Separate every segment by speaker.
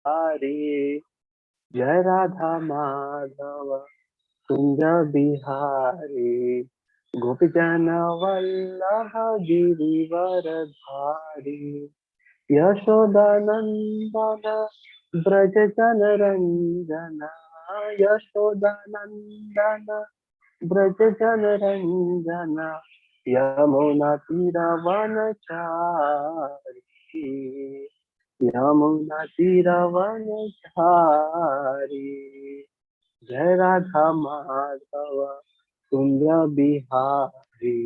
Speaker 1: गिरिवरधारी जय राधा माधव कुंज बिहारी गोपीजन वल्लभ गिरिवरधारी यशोदानंदन ब्रज जन रंजन यशोदानंदन ब्रज जन रंजन यमुना तीरवनचारी यमुना तीरवनचारी जय राधा माधव कुंज बिहारी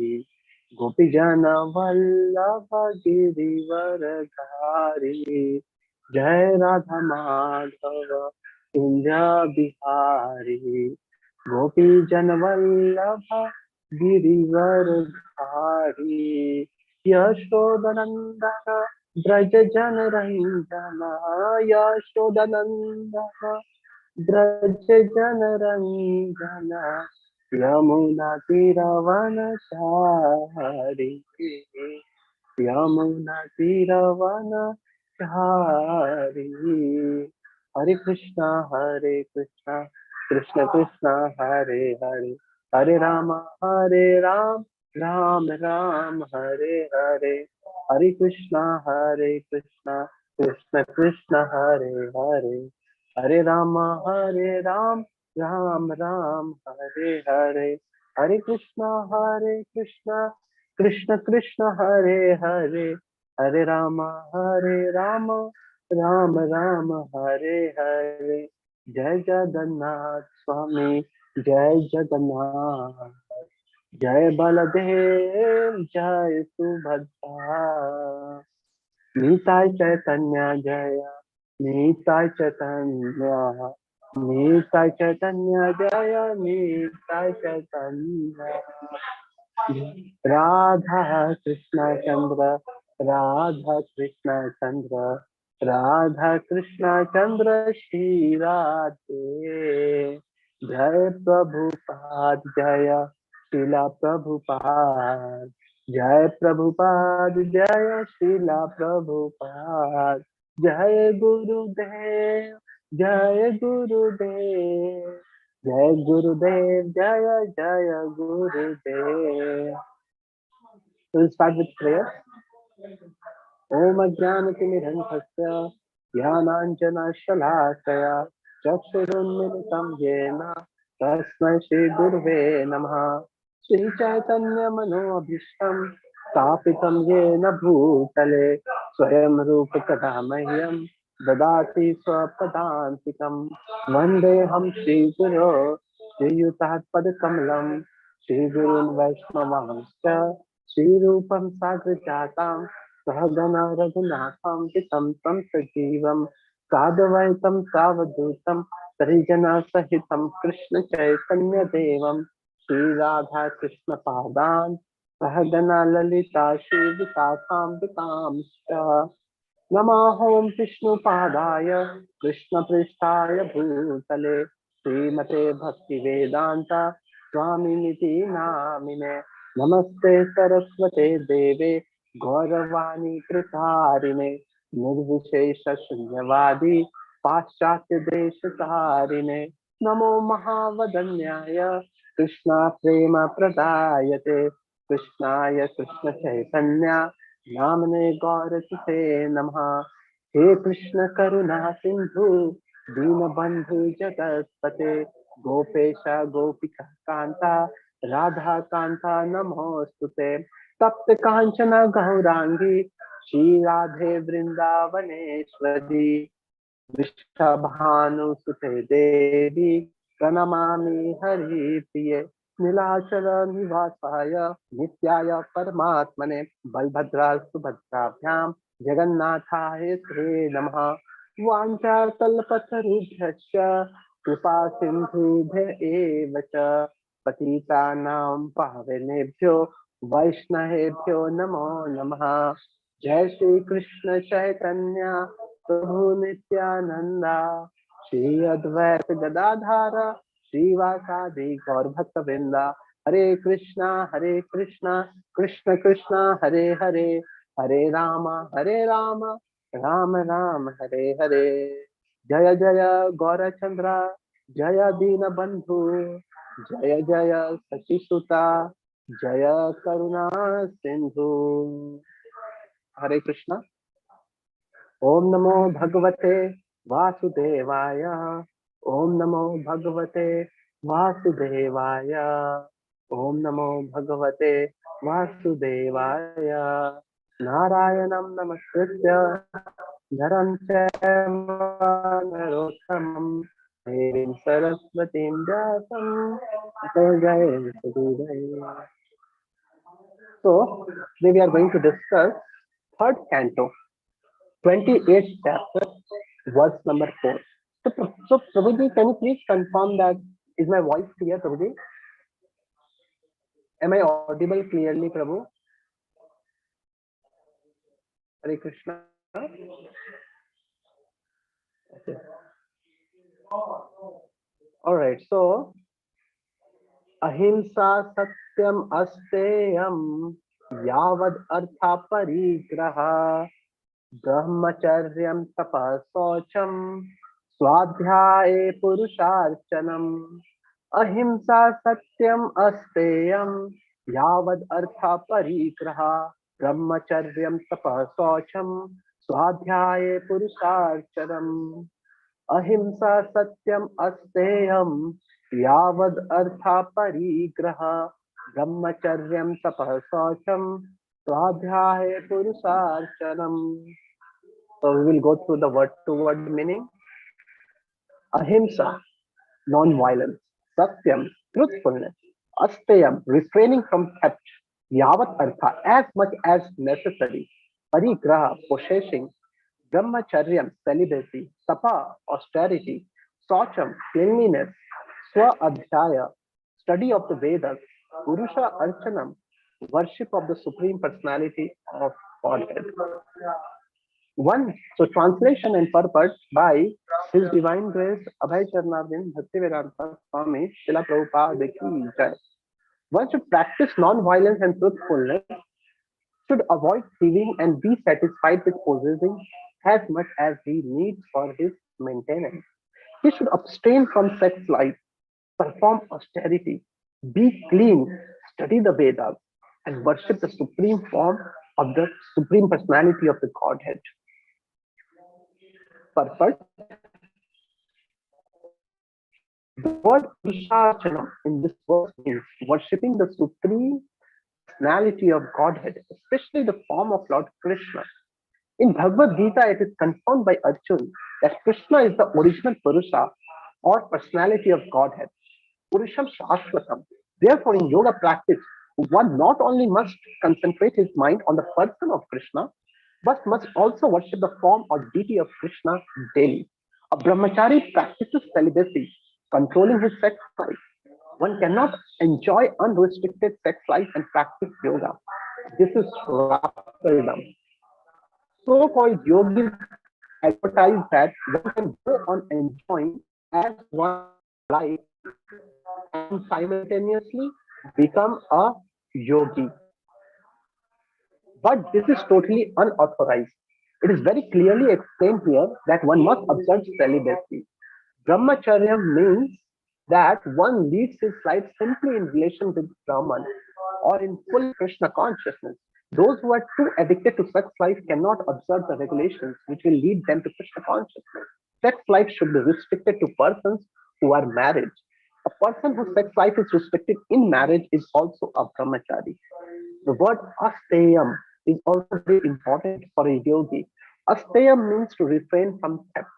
Speaker 1: गोपीजन वल्लभ गिरिवरधारी जय राधा माधव कुंज बिहारी गोपीजन वल्लभ गिरिवरधारी यशोदनंदन ब्रज जन रंजन यशोदनंदन ब्रज जन रंजन यमुना तीरवनचारी यमुना तीरवनचारी हरे कृष्णा कृष्ण कृष्ण हरे हरे हरे राम राम राम हरे हरे हरे कृष्ण कृष्ण कृष्ण हरे हरे हरे राम राम राम हरे हरे हरे कृष्ण कृष्ण कृष्ण हरे हरे हरे राम राम राम हरे हरे जय जगन्नाथ स्वामी जय जगन्नाथ जय बलदेव जय सुभद्रा निताय चैतन्य जय निताय चैतन्य निताय चैतन्य जय निताय चैतन्य राधा कृष्ण चंद्र राधा कृष्ण चंद्र राधा कृष्ण चंद्र श्री राधे जय प्रभुपाद जय शिला प्रभुपाद जय प्रभुपाद जय शिला प्रभुपाद जय गुरुदेव जय गुरुदेव जय गुरुदेव जय जय गुरुदेव। We'll start with prayer. ओम अज्ञानतिमिरन्धस्य ज्ञानाञ्जनशलाकया चक्षुरुन्मिलितं येन तस्मै श्रीगुरुवे नमः। श्रीचैतन्यमनोभीष्टं स्थापितं येन भूतले स्वयं रूपकदा मह्यं ददाति स्वपदान्तिकं वन्देऽहं श्रीगुरो श्रीयुतात्पदकमलं श्रीगुरून् वैष्णवांश्च श्रीरूपं साग्रजातां सहगना रघुनाथं तं सजीवं साद्वैतं सावधूतं परिजना सहितं कृष्ण चैतन्य देवं श्रीराधा कृष्ण पादान् सहगना ललिता श्रीविशाखाम्बिकांश्च नमाहों विष्णुपादाय कृष्णपृष्ठाय भूतले श्रीमते भक्तिवेदान्त स्वामिनिति नामिने नमस्ते सरस्वते देवे गौरवाणी प्रचारिणे निर्विशेष शून्यवादी पाश्चात्य देश तारिणे नमो महावदन्याय कृष्णा प्रेम प्रदायते कृष्णाय कृष्ण चैतन्य नामने गौरते नमः। हे कृष्ण करुणा सिंधु दीनबंधु जगत्पते गोपेश गोपिका कांता राधा कांता नमोस्तुते तप्त कांचन गौरांगी श्री राधे वृंदावनेश्वरी वृषभानुसुते देवी प्रणमामि हरिप्रिये नीलाचल निवासाय नित्याय परमात्मने बलभद्रा सुभद्राभ्यां जगन्नाथाय ते नमः। वाञ्छाकल्पतरुभ्यश्च कृपा सिन्धुभ्य एव च पतितानां पावनेभ्यो वैष्णवेभ्यो नमो नमः। जय श्री कृष्ण चैतन्य प्रभु नित्यानंदा श्री अद्वैत गदाधार श्रीवासादि गौर भक्त वृंदा हरे Krishna Krishna Krishna Hare Hare Hare Ram Ram Ram Hare Hare. Jaya Jaya Gaurachandra, Jaya Dina Bandhu, Jaya Jaya Sachisuta, Jaya Karuna Sindhu. Hare Krishna. Om Namo Bhagavate Vasudevaya. Om Namo Bhagavate Vasudevaya. Om Namo Bhagavate Vasudevaya. Narayanam Namaskritya Dharam Chaiva Narottamam Devim Saraswatim Vyasam Tato Jayam. So, today we are going to discuss third canto, 28th chapter, verse number 4. So Prabhuji, can you please confirm that is my voice clear, Prabhuji? Am I audible clearly, Prabhu? Hare Krishna. Okay. All right. So ahimsa satyam asteyam yavad artha parigraha brahmacharyam tapasaucham swadhyaye purusharchanam. Ahimsa satyam asteyam yavad artha parigraha brahmacharyam tapasaucham swadhyaye purusharchanam. Ahimsa satyam asteyam yavad artha parigraha brahmacharyam tapasaucham swadhyaye purusharchanam. So we will go through the word to word meaning. Ahimsa, non-violence. Satyam, truthfulness. Asteyam, refraining from theft. Yavat artha, as much as necessary. Parigraha, possessing. Brahmacharyam, celibacy. Tapa, austerity. Saucham, cleanliness. Swa adhyaya, study of the Vedas. Purusha archanam, worship of the Supreme Personality of Godhead. One, so translation and purport by His Divine Grace Abhay Charnavind Bhaktivedanta Swami Srila Prabhupada Ki Jai. One should practice non-violence and truthfulness, should avoid thieving and be satisfied with possessing as much as he needs for his maintenance. He should abstain from sex life, perform austerity, be clean, study the Vedas, and worship the supreme form of the supreme personality of the Godhead. Purport. The word Purusharchanam in this verse means worshipping the supreme personality of Godhead, especially the form of Lord Krishna. In Bhagavad Gita, it is confirmed by Arjuna that Krishna is the original Purusha or personality of Godhead. Purusham Shashvatam. Therefore, in yoga practice, one not only must concentrate his mind on the person of Krishna, but must also worship the form or deity of Krishna daily. A brahmachari practices celibacy, controlling his sex life. One cannot enjoy unrestricted sex life and practice yoga. This is Rakaldam. So-called yogis advertise that one can go on enjoying as one life and simultaneously become a yogi. But this is totally unauthorized. It is very clearly explained here that one must observe celibacy. Brahmacharya means that one leads his life simply in relation with Brahman or in full Krishna consciousness. Those who are too addicted to sex life cannot observe the regulations which will lead them to Krishna consciousness. Sex life should be restricted to persons who are married. A person whose sex life is restricted in marriage is also a brahmachari. The word asteyam is also very important for a yogi. Asteyam means to refrain from theft.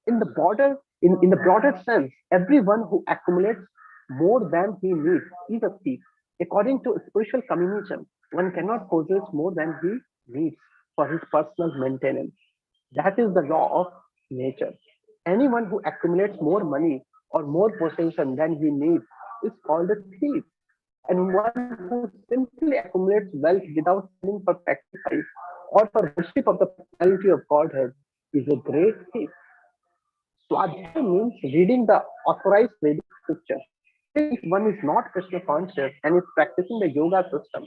Speaker 1: In the in the broader sense, everyone who accumulates more than he needs is a thief. According to spiritual communism, one cannot possess more than he needs for his personal maintenance. That is the law of nature. Anyone who accumulates more money or more possession than he needs is called a thief. And one who simply accumulates wealth without spending for sacrifice or for worship of the personality of Godhead is a great thief. Swadhyaya means reading the authorized Vedic scripture. If one is not Krishna conscious and is practicing the yoga system,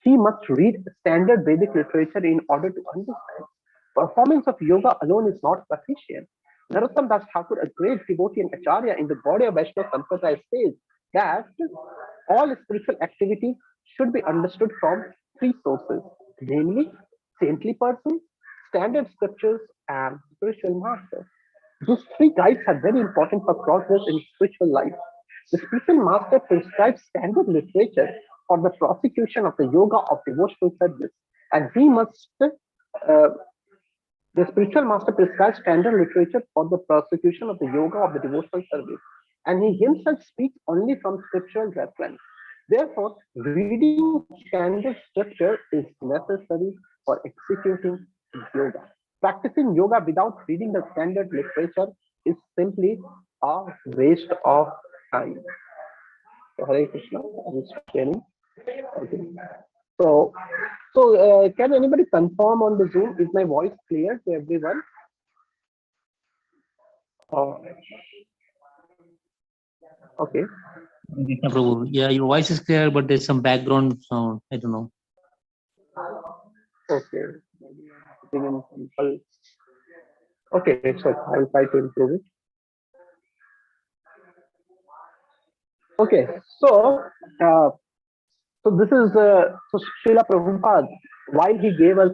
Speaker 1: he must read standard Vedic literature in order to understand. Performance of yoga alone is not sufficient. Narottam Das Thakur, a great devotee and acharya in the body of Vaishnava Sampradaya, says that all spiritual activities should be understood from three sources, namely saintly persons, standard scriptures, and spiritual masters. These three guides are very important for progress in spiritual life. The spiritual master prescribes standard literature for the prosecution of the yoga of devotional service, and we must the spiritual master prescribes standard literature for the prosecution of the yoga of the devotional service, and he himself speaks only from scriptural reference. Therefore, reading standard scripture is necessary for executing yoga. Practicing yoga without reading the standard literature is simply a waste of time. So, Hare Krishna, I was sharing. Okay. So, can anybody confirm on the Zoom? Is my voice clear to everyone? Oh, okay.
Speaker 2: Krishna Prabhu. Yeah, your voice is clear, but there's some background sound. I don't know.
Speaker 1: Okay. Sitting in simple. Okay, so I'll try to improve it. Okay, so uh, so this is so Srila Prabhupada, while he gave us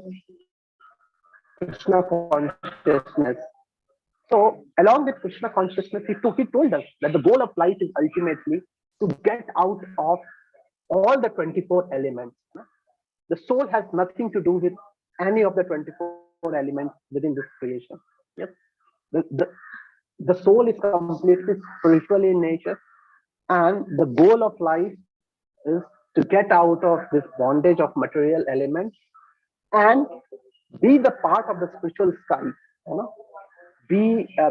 Speaker 1: Krishna consciousness. So along with Krishna consciousness, he told us that the goal of life is ultimately to get out of all the 24 elements. The soul has nothing to do with any of the 24 elements within this creation. Yes, the, the, the soul is completely spiritual in nature, and the goal of life is to get out of this bondage of material elements and be the part of the spiritual sky. You know,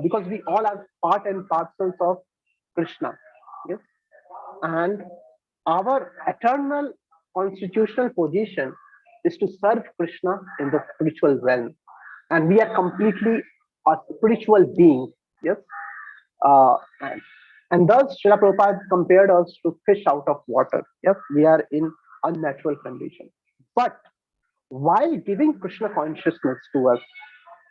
Speaker 1: because we all are part and parcels of Krishna. Yes, and our eternal constitutional position is to serve Krishna in the spiritual realm, and we are completely a spiritual being. Yes, uh, and, and thus Srila Prabhupada compared us to fish out of water. Yes, we are in unnatural condition, but while giving Krishna consciousness to us,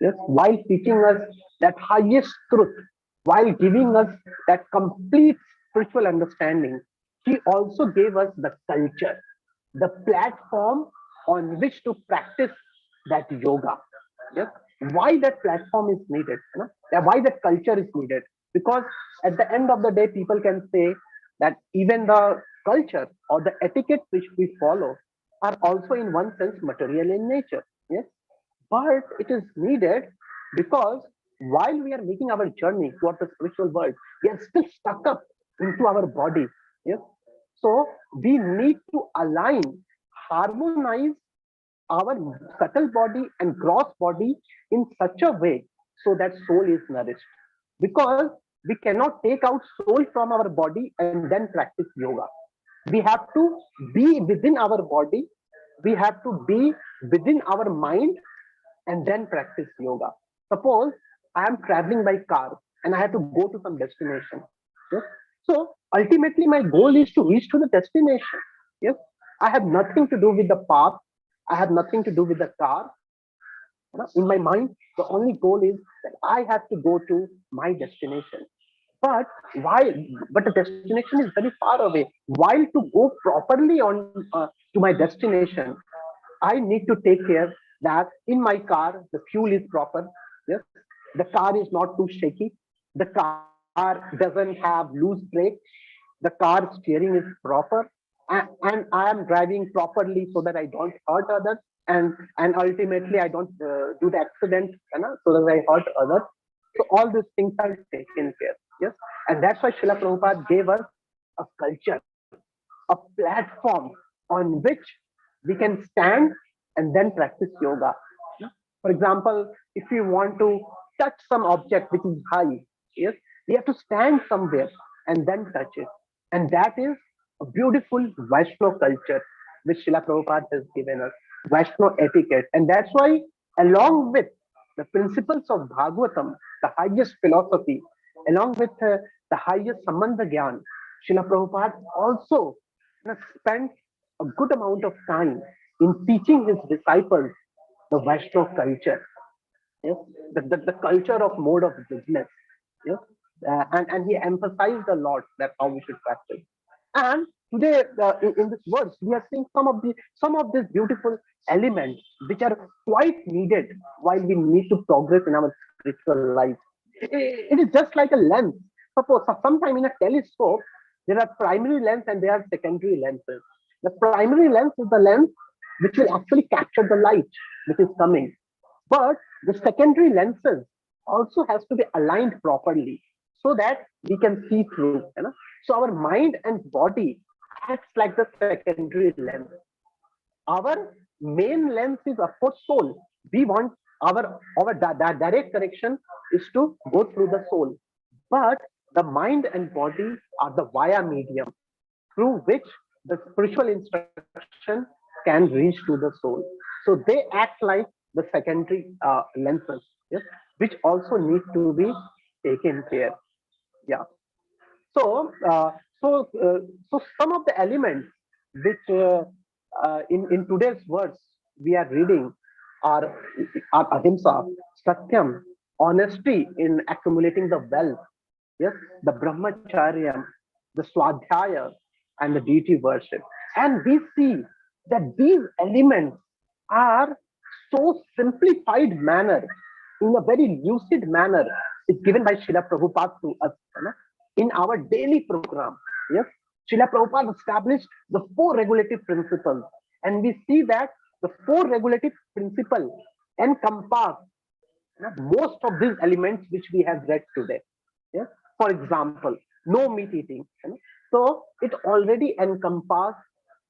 Speaker 1: yes, while teaching us that highest truth, while giving us that complete spiritual understanding, he also gave us the culture, the platform on which to practice that yoga. Yes, why that platform is needed, you know? Yeah, why that culture is needed? Because at the end of the day, people can say that even the culture or the etiquette which we follow are also in one sense material in nature. Yes, but it is needed because while we are making our journey towards the spiritual world, we are still stuck up into our body. Yes, so we need to align, harmonize our subtle body and gross body in such a way so that soul is nourished, because we cannot take out soul from our body and then practice yoga. We have to be within our body, we have to be within our mind, and then practice yoga. Suppose I am traveling by car and I have to go to some destination. Yes? So ultimately, my goal is to reach to the destination. Yes, I have nothing to do with the path. I have nothing to do with the car. In my mind, the only goal is that I have to go to my destination. But while but the destination is very far away. While to go properly on to my destination, I need to take care that in my car the fuel is proper. Yes, the car is not too shaky. The car doesn't have loose brakes. The car steering is proper, and I am driving properly so that I don't hurt others, and ultimately I don't do the accident, you know, so that I hurt others. So all these things are taken care. Yes, and that's why Srila Prabhupada gave us a culture, a platform on which we can stand and then practice yoga. For example, if you want to touch some object which is high, yes, we have to stand somewhere and then touch it. And that is a beautiful Vaishnava culture which Srila Prabhupada has given us, Vaishnava etiquette. And that's why, along with the principles of Bhagavatam, the highest philosophy, along with the highest Sambandha Gyan, Srila Prabhupada also, you know, spent a good amount of time in teaching his disciples the Vaishnava culture. Yes, the culture of mode of business. Yes, and he emphasized a lot that how we should practice. And today, in this verse, we are seeing some of these beautiful elements which are quite needed while we need to progress in our spiritual life. It is just like a lens. Suppose sometime in a telescope, there are primary lens and there are secondary lenses. The primary lens is the lens which will actually capture the light which is coming, but the secondary lenses also has to be aligned properly so that we can see through. You know? So our mind and body acts like the secondary lens. Our main lens is of course soul. We want our direct direction is to go through the soul, but the mind and body are the via medium through which the spiritual instruction can reach to the soul. So they act like the secondary lenses, yes, which also need to be taken care. Yeah. So, so some of the elements which in today's words we are reading are, are ahimsa, satyam, honesty in accumulating the wealth, yes, the brahmacharya, the swadhyaya, and the deity worship. And we see that these elements are so simplified manner, in a very lucid manner, is given by Srila Prabhupada to us, you know, in our daily program. Yes, Srila Prabhupada established the four regulative principles, and we see that the four regulative principles encompass, you know, most of these elements which we have read today. Yeah? For example, no meat eating. You know? So it already encompasses,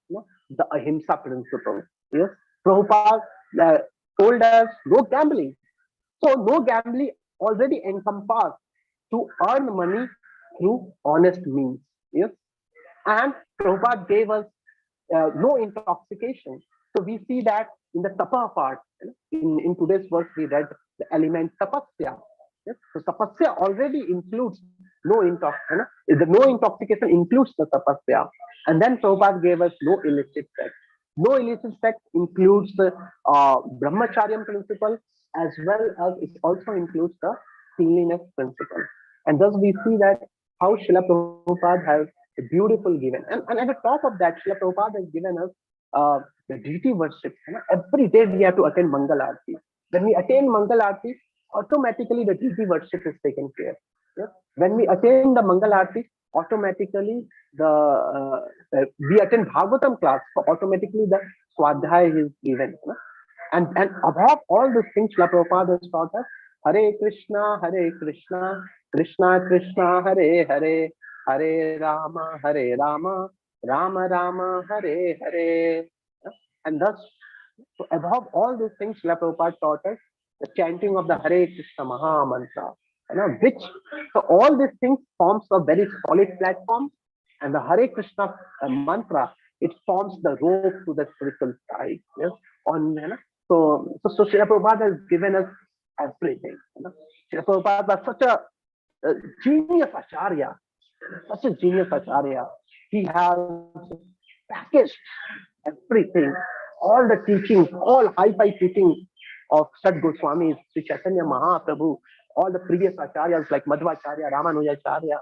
Speaker 1: you know, the ahimsa principle. Yes, Prabhupada uh, told us no gambling. So no gambling already encompassed to earn money through honest means. Yes, and Prabhupada gave us no intoxication. So we see that in the tapa part. In today's verse, we read the element tapasya. Yes? So tapasya already includes no intox. The no intoxication includes the tapasya. And then Prabhupada gave us no illicit sex. No illicit sex includes the brahmacharyam principle, as well as it also includes the cleanliness principle. And thus we see that how Srila Prabhupada has a beautiful given. And at the top of that, Srila Prabhupada has given us the deity worship. Every day we have to attend Mangal Aarti. When we attend Mangal Aarti, automatically the deity worship is taken care. Yeah? When we attend the Mangal Aarti, automatically we attend Bhagavatam class, so automatically the Swadhyaya is given. And above all these things, Srila Prabhupada has taught us Hare Krishna, Krishna Krishna, Hare Hare, Hare Rama, Hare Rama, Rama Rama, Hare Hare. And thus, so above all these things, Srila Prabhupada taught us the chanting of the Hare Krishna Maha Mantra, which, so all these things forms a very solid platform, and the Hare Krishna mantra, it forms the rope to the spiritual side. Yes, on so Srila Prabhupada has given us everything. Srila Prabhupada was such a genius acharya, such a genius acharya. He has packaged everything, all the teachings, all high-fi teachings of Sad Goswamis, Sri Chaitanya Mahaprabhu, all the previous acharyas like Madhvacharya, Ramanujacharya,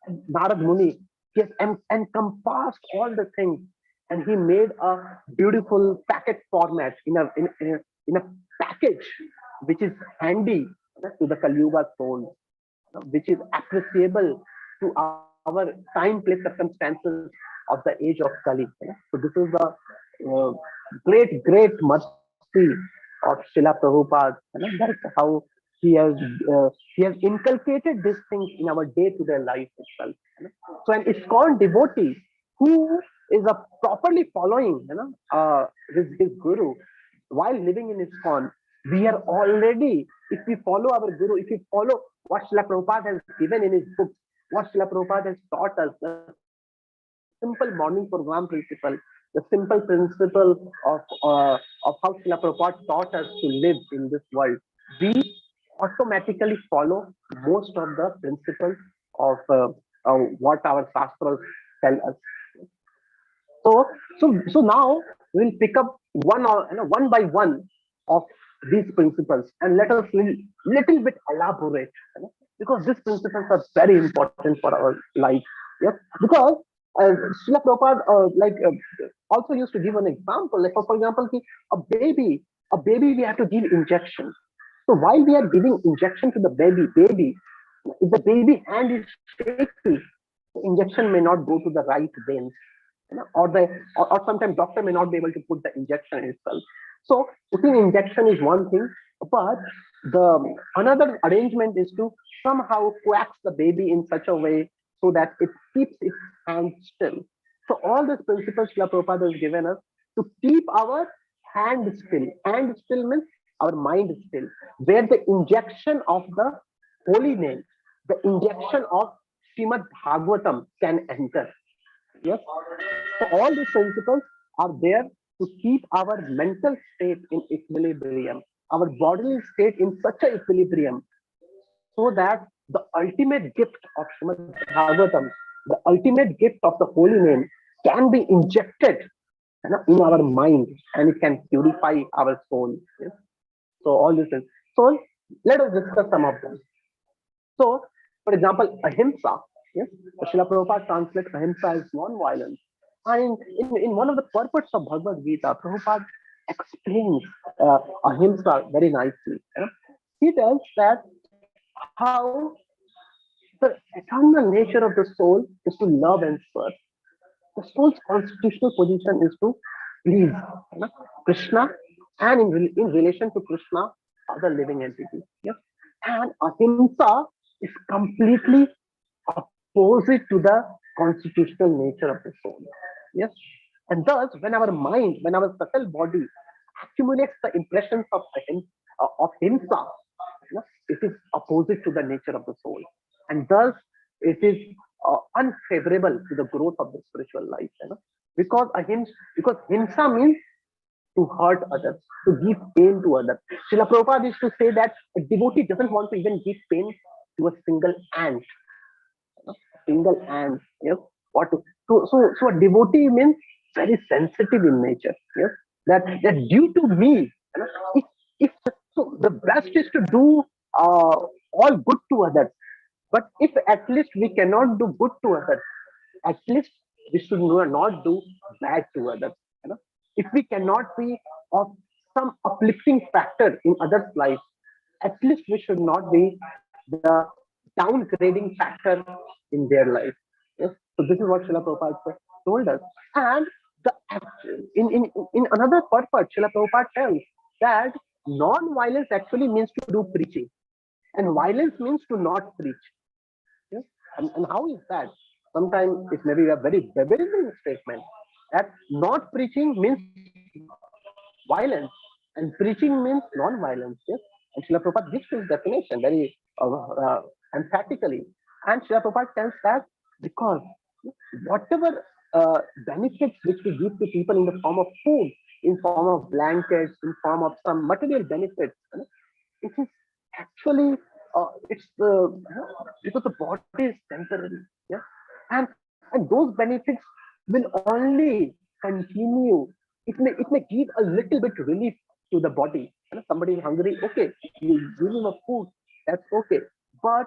Speaker 1: and Narad Muni. He has encompassed all the things, and he made a beautiful packet format in a package which is handy to the Kali Yuga soul, which is appreciable to our time, place, circumstances of the age of Kali. So this is the great mercy of Srila Prabhupada. That's how he has inculcated these things in our day-to-day life itself. So an ISKCON devotee who is a properly following his guru while living in ISKCON, we are already, if we follow our guru, if we follow what Srila Prabhupada has given in his book, what Srila Prabhupada has taught us, the simple morning program principle, the simple principle of how Srila Prabhupada taught us to live in this world, we automatically follow most of the principles of what our shastras tell us. So now we'll pick up one by one of these principles and let us little bit elaborate, because these principles are very important for our life. Yes, because uh, Srila Prabhupada also used to give an example. Like for example, a baby we have to give injection. So while we are giving injection to the baby, if the baby hand is shaky, the injection may not go to the right veins, or sometimes doctor may not be able to put the injection itself. So putting injection is one thing, but the another arrangement is to somehow coax the baby in such a way so that it keeps its hand still. So all these principles Srila Prabhupada has given us to keep our hand still. Hand still means our mind still, where the injection of the holy name, the injection of Srimad Bhagavatam can enter. Yes. So all these principles are there to keep our mental state in equilibrium, our bodily state in such a equilibrium, so that the ultimate gift of Srimad Bhagavatam, the ultimate gift of the holy name can be injected in our mind, and it can purify our soul. Yes? So all this is, so let us discuss some of them. So, for example, ahimsa. Yes, Srila Prabhupada translates ahimsa as non-violence. And in one of the purports of Bhagavad Gita, Prabhupada explains ahimsa very nicely. He tells that how the eternal nature of the soul is to love and serve. The soul's constitutional position is to please Krishna, and in relation to Krishna, other living entities. Yes? And ahimsa is completely opposite to the constitutional nature of the soul. Yes. And thus, when our mind, when our subtle body accumulates the impressions of himsa, it is opposite to the nature of the soul. And thus, it is unfavorable to the growth of the spiritual life. Because because himsa means to hurt others, to give pain to others. Srila Prabhupada used to say that a devotee doesn't want to even give pain to a single ant. Single ant. Yes. What to, so a devotee means very sensitive in nature. Yes. That due to me, if, if so the best is to do all good to others. But if at least we cannot do good to others, at least we should not do bad to others. If we cannot be of some uplifting factor in others' life, at least we should not be the downgrading factor in their life. Yes? So this is what Srila Prabhupada told us. And the in another purpose, Srila Prabhupada tells that non-violence actually means to do preaching, and violence means to not preach. Yes? And how is that? Sometimes it may be a very bewildering statement that not preaching means violence and preaching means non-violence. Yes? And Srila Prabhupada gives his definition very emphatically. And Srila Prabhupada tells that because whatever benefits which we give to people in the form of food, in form of blankets, in form of some material benefits, it is actually it's the because the body is temporary. Yeah, and those benefits will only continue. It may give a little bit relief to the body. Somebody is hungry, okay, you give him a food, that's okay. But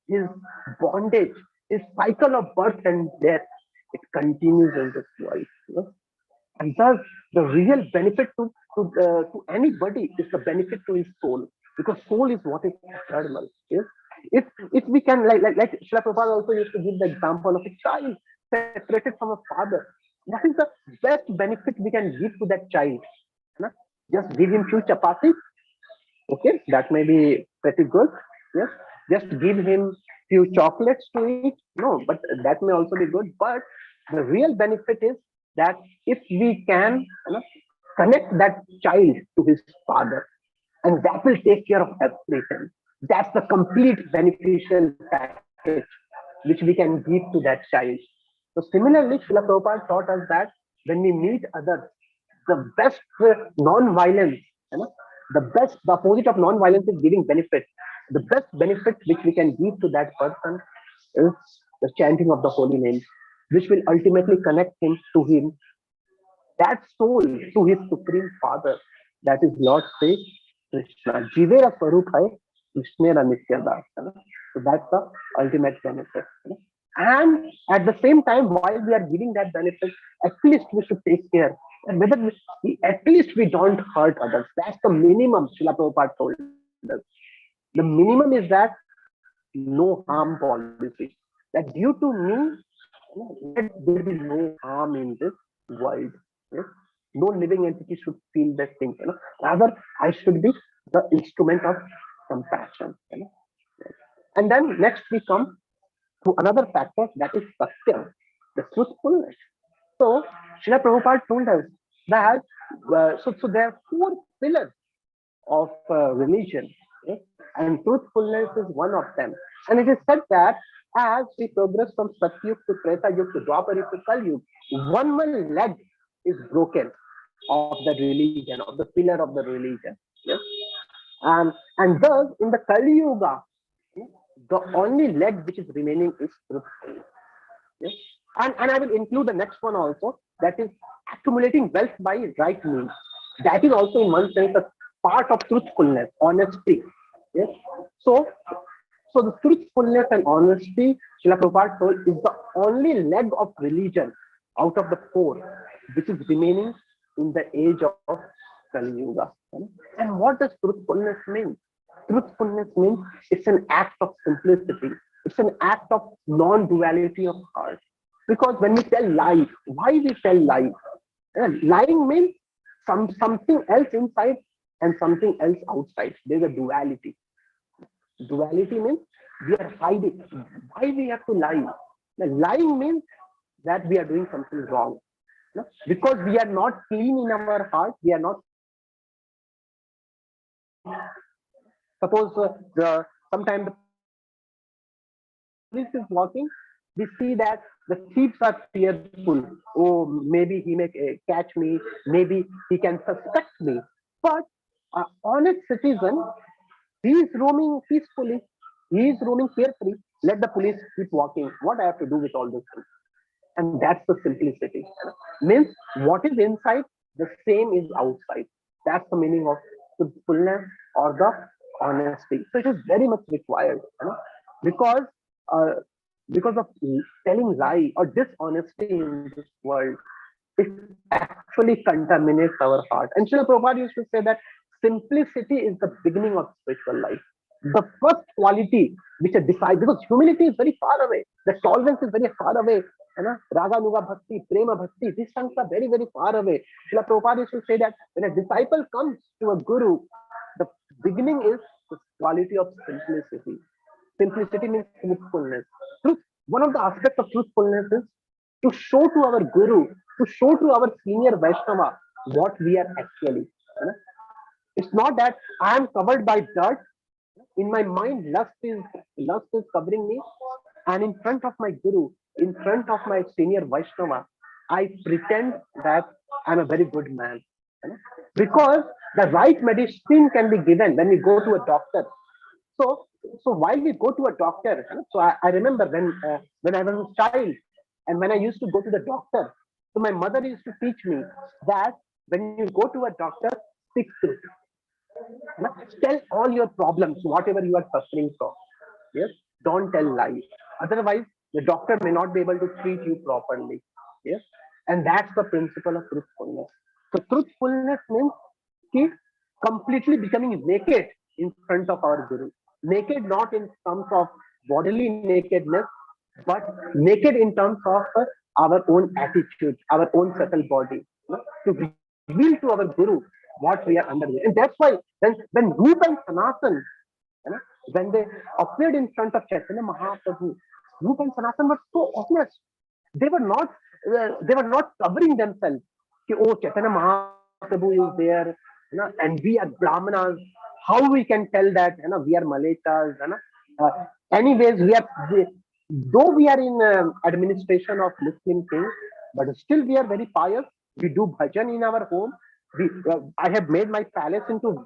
Speaker 1: his bondage, his cycle of birth and death, it continues in this life. And thus, the real benefit to anybody is the benefit to his soul, because soul is what is eternal. Yes? If we can, like Srila Prabhupada also used to give the example of a child separated from a father. What is the best benefit we can give to that child? Just give him few chapatis. Okay, that may be pretty good. Yes, just give him few chocolates to eat. No, but that may also be good. But the real benefit is that if we can connect that child to his father, and that will take care of everything. That's the complete beneficial package which we can give to that child. So similarly, Srila Prabhupada taught us that when we meet others, the best non-violence, the opposite of non-violence is giving benefit. The best benefit which we can give to that person is the chanting of the holy name, which will ultimately connect him to that soul, to his supreme father, that is Lord Sri Krishna. Jivera Swarup hai Krishnera Nitya Das. So that's the ultimate benefit. And at the same time, while we are giving that benefit, at least we should take care. And whether at least we don't hurt others. That's the minimum Srila Prabhupada told us. The minimum is that no harm policy. That due to me, let there be no harm in this world. Yes? No living entity should feel that thing. Rather, I should be the instrument of compassion. And then next we come to another factor, that is Satyam, the truthfulness. So Srila Prabhupada told us that so there are four pillars of religion, okay? And truthfulness is one of them. And it is said that as we progress from Satyug to Treta Yug to Dwapar Yug to Kal Yug, one leg is broken of the religion, of the pillar of the religion. Yes? And thus in the Kali Yuga, the only leg which is remaining is truthfulness. Yes? And I will include the next one also, that is accumulating wealth by right means. That is also in one sense a part of truthfulness, honesty. Yes. So the truthfulness and honesty, Srila Prabhupada told, is the only leg of religion out of the four which is remaining in the age of Kali Yuga. And what does truthfulness mean? Truthfulness means it's an act of simplicity. It's an act of non-duality of heart. Because when we tell lies, why we tell lies? Lying means something else inside and something else outside. There's a duality. Duality means we are hiding. Why we have to lie? Lying means that we are doing something wrong. Because we are not clean in our heart, we are not. Suppose sometimes the police is walking, we see that the thieves are fearful. Oh, maybe he may catch me, maybe he can suspect me. But an honest citizen, he is roaming peacefully, he is roaming carefree. Let the police keep walking. What I have to do with all those things? And that's the simplicity. Means what is inside, the same is outside. That's the meaning of truthfulness or the honesty. So it is very much required, because uh, because of telling lie or dishonesty in this world, it actually contaminates our heart. And Srila Prabhupada used to say that simplicity is the beginning of spiritual life. The first quality which a disciple, because humility is very far away, the tolerance is very far away. Raga Nuga Bhakti, Prema Bhakti, these things are very, very far away. Srila Prabhupada used to say that when a disciple comes to a guru, the beginning is the quality of simplicity. Simplicity means truthfulness. Truth, one of the aspects of truthfulness is to show to our guru, to show to our senior Vaishnava what we are actually. It's not that I am covered by dirt. In my mind, lust is covering me, and in front of my guru, in front of my senior Vaishnava, I pretend that I'm a very good man. Because the right medicine can be given when we go to a doctor. So while we go to a doctor, so I remember when I was a child, and when I used to go to the doctor, so my mother used to teach me that when you go to a doctor, speak truth. Tell all your problems, whatever you are suffering from. Yes, don't tell lies. Otherwise, the doctor may not be able to treat you properly. Yes, and that's the principle of truthfulness. So truthfulness means keep completely becoming naked in front of our guru. Naked not in terms of bodily nakedness, but naked in terms of our own attitude, our own subtle body, to reveal to our guru what we are under. And that's why when Rupa and Sanatan, when they appeared in front of Chaitanya Mahaprabhu, Rupa and Sanatan were so honest. They were not covering themselves. Oh, Chaitanya Mahaprabhu is there, and we are Brahmanas. How we can tell that we are Malechas? Anyways, though we are in administration of Muslim things, but still we are very pious. We do bhajan in our home. I have made my palace into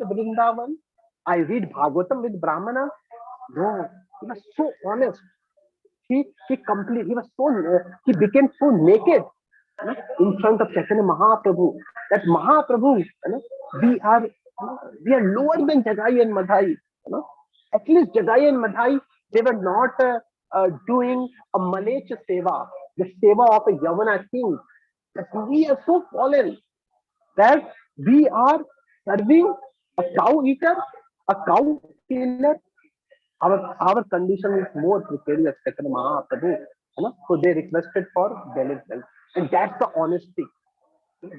Speaker 1: Vrindavan. I read Bhagavatam with Brahmana. No, he was so honest. He became so naked in front of Chaitanya Mahaprabhu. That Mahaprabhu, we are We are lower than Jagai and Madhai. At least Jagai and Madhai, they were not doing a Malech seva, the seva of a Yavana king. But we are so fallen that we are serving a cow eater, a cow killer. Our condition is more precarious, Mahaprabhu. So they requested for deliverance. And that's the honesty.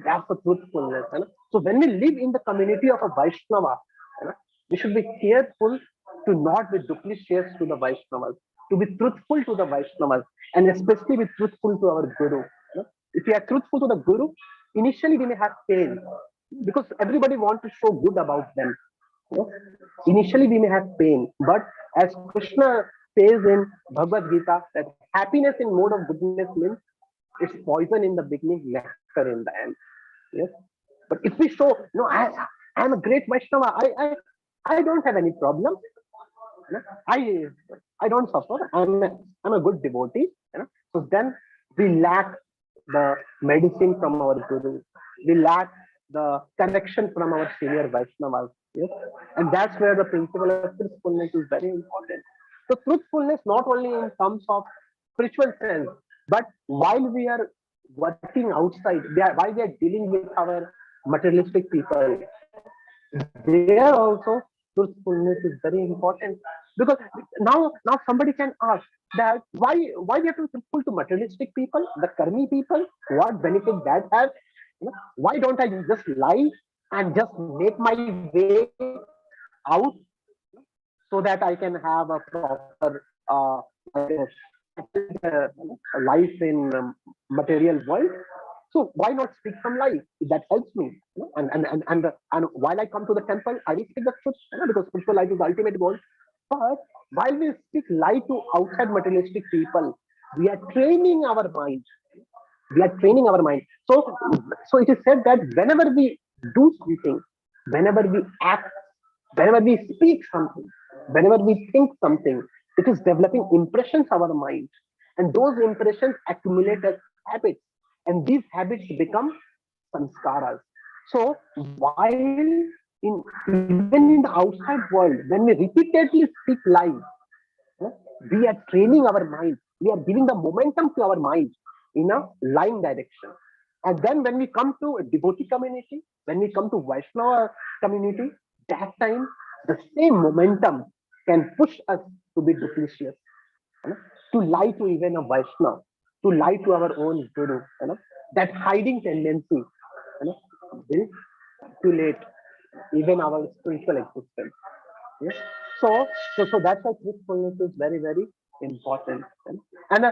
Speaker 1: That's the truthfulness. So when we live in the community of a Vaishnava, we should be careful to not be duplicitous to the Vaishnavas, to be truthful to the Vaishnavas, and especially be truthful to our Guru. If we are truthful to the Guru, initially we may have pain because everybody wants to show good about them. Initially we may have pain, but as Krishna says in Bhagavad Gita, that happiness in mode of goodness means it's poison in the beginning, nectar in the end. Yes. But if we show, I'm a great Vaishnava, I don't have any problem. I I don't suffer. I'm a good devotee. So then we lack the medicine from our guru. We lack the connection from our senior Vaishnavas. Yes? And that's where the principle of truthfulness is very important. So truthfulness not only in terms of spiritual sense, but while we are working outside, while we are dealing with our materialistic people, there also truthfulness is very important. Because now somebody can ask that why we have to be truthful to materialistic people, the karmi people, what benefit that has? Why don't I just lie and just make my way out so that I can have a proper life in material world? So why not speak some life? That helps me. And while I come to the temple, I will speak the truth, because spiritual life is the ultimate goal. But while we speak lie to outside materialistic people, we are training our mind. We are training our mind. So it is said that whenever we do something, whenever we act, whenever we speak something, whenever we think something, it is developing impressions of our mind. And those impressions accumulate as habits. And these habits become samskaras. So while even in the outside world, when we repeatedly speak lies, we are training our mind. We are giving the momentum to our mind in a lying direction. And then when we come to a devotee community, when we come to Vaishnava community, that time the same momentum can push us to be duplicitous, to lie to even a Vaishnava, to lie to our own guru. That hiding tendency will calculate even our spiritual existence. Yes? So that's why truthfulness is very, very important. And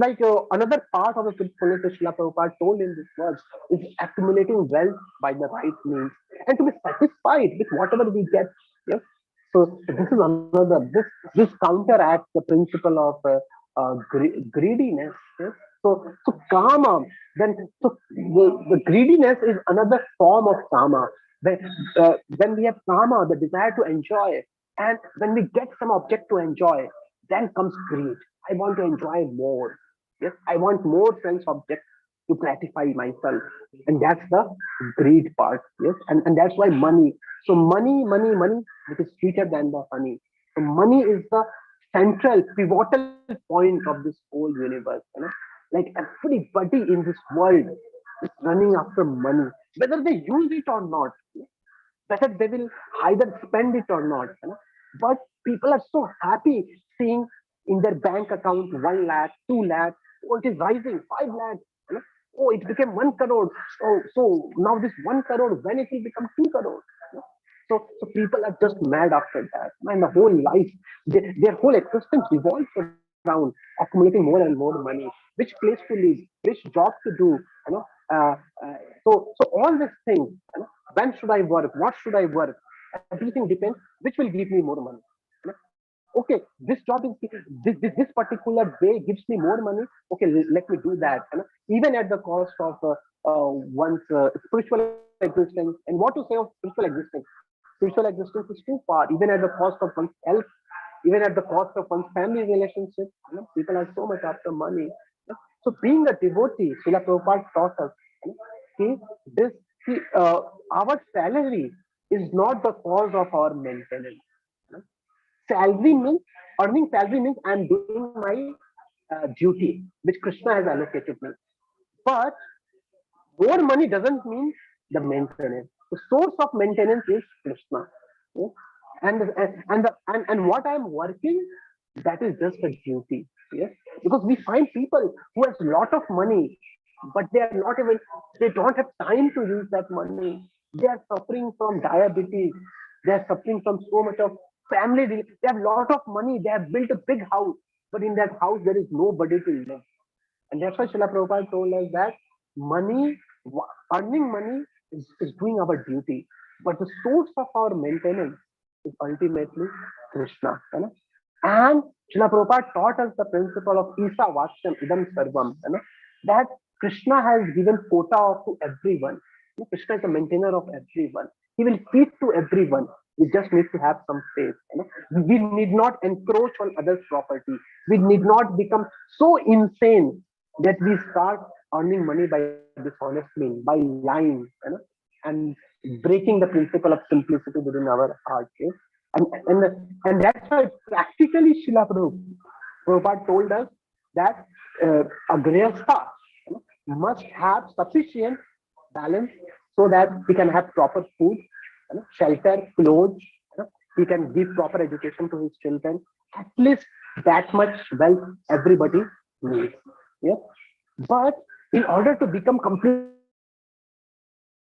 Speaker 1: like another part of the truthfulness that Srila Prabhupada told in this verse is accumulating wealth by the right means and to be satisfied with whatever we get. Yes? So this is another, this counteracts the principle of greediness. Yes? So kama, then so the greediness is another form of kama. When we have kama, the desire to enjoy, and when we get some object to enjoy, then comes greed. I want to enjoy more. Yes, I want more sense objects to gratify myself, and that's the greed part. Yes, and that's why money. So money, it is sweeter than the honey. So money is the central, pivotal point of this whole universe. Like everybody in this world is running after money, whether they use it or not, whether they will either spend it or not. But people are so happy seeing in their bank account 1 lakh, 2 lakh, oh, it is rising, 5 lakh. Oh, it became 1 crore. So now this 1 crore, when it will become 2 crore. So people are just mad after that. And the whole life, their whole existence revolves around accumulating more and more money. Which place to live, which job to do, you know. Uh, so all these things. When should I work? What should I work? Everything depends. Which will give me more money? Okay, this job is this particular way gives me more money. Okay, let me do that. Even at the cost of one's spiritual existence. And what to say of spiritual existence? Spiritual existence is too far. Even at the cost of one's health, even at the cost of one's family relationship. People are so much after money. So being a devotee, Srila Prabhupada taught us, see, this see, our salary is not the cause of our maintenance. Salary means earning salary means I'm doing my duty, which Krishna has allocated me. But more money doesn't mean the maintenance. The source of maintenance is Krishna. Yeah? And what I'm working, that is just a duty. Yes, because we find people who has a lot of money, but they are not even, they don't have time to use that money. They are suffering from diabetes. They are suffering from so much of family. They have a lot of money. They have built a big house, but in that house there is nobody to live. And that's why Srila Prabhupada told us that money, earning money is doing our duty. But the source of our maintenance is ultimately Krishna. You know? And Srila Prabhupada taught us the principle of Isa Vashyam Idam Sarvam. You know? That Krishna has given quota to everyone. You know, Krishna is the maintainer of everyone. He will feed to everyone. We just need to have some faith. You know? We need not encroach on others' property. We need not become so insane that we start earning money by dishonest means, by lying, you know, and breaking the principle of simplicity within our heart. Okay? And that's why practically Srila Prabhupada told us that a grihastha, you know, must have sufficient balance so that he can have proper food, you know, shelter, clothes, you know, he can give proper education to his children. At least that much wealth everybody needs. Yeah. But in order to become completely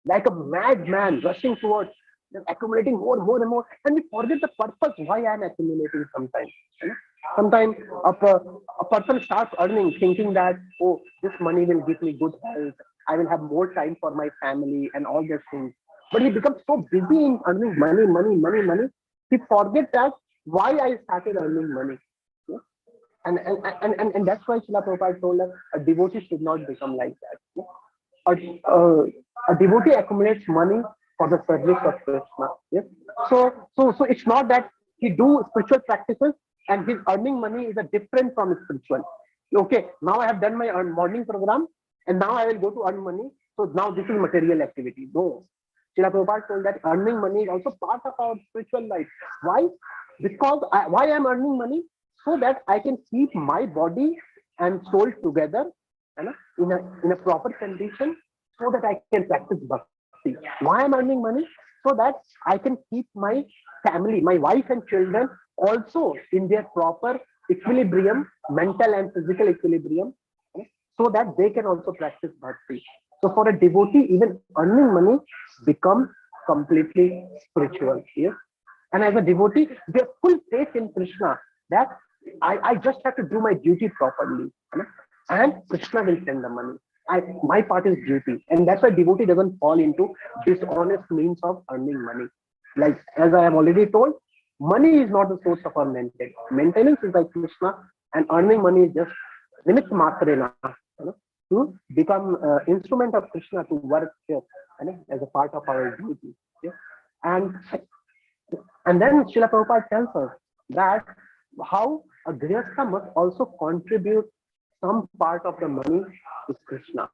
Speaker 1: like a madman rushing towards accumulating more and more, and we forget the purpose why I am accumulating sometimes. You know? Sometimes a person starts earning thinking that, oh, this money will give me good health, I will have more time for my family and all these things. But he becomes so busy in earning money, he forgets that why I started earning money. Yeah? And that's why Srila Prabhupada told us a devotee should not become like that. A devotee accumulates money for the service of Krishna. Yes. So it's not that he do spiritual practices and his earning money is a different from spiritual. Okay, now I have done my morning program and now I will go to earn money. So now this is material activity. No. Srila Prabhupada told that earning money is also part of our spiritual life. Why? Because why I am earning money? So that I can keep my body and soul together, you know, in a proper condition, so that I can practice bhakti. Why I'm earning money? So that I can keep my family, my wife and children also in their proper equilibrium, mental and physical equilibrium, so that they can also practice bhakti. So for a devotee, even earning money becomes completely spiritual. Yes? And as a devotee, they have full faith in Krishna that I just have to do my duty properly. You know? And Krishna will send the money. My part is duty. And that's why devotee doesn't fall into dishonest means of earning money. Like, as I have already told, money is not the source of our maintenance. Maintenance is by Krishna, and earning money is just nimitt matrena, you know, to become instrument of Krishna to work here, you know, as a part of our duty. Yeah? And and then Srila Prabhupada tells us that how a grihastha must also contribute some part of the money to Krishna,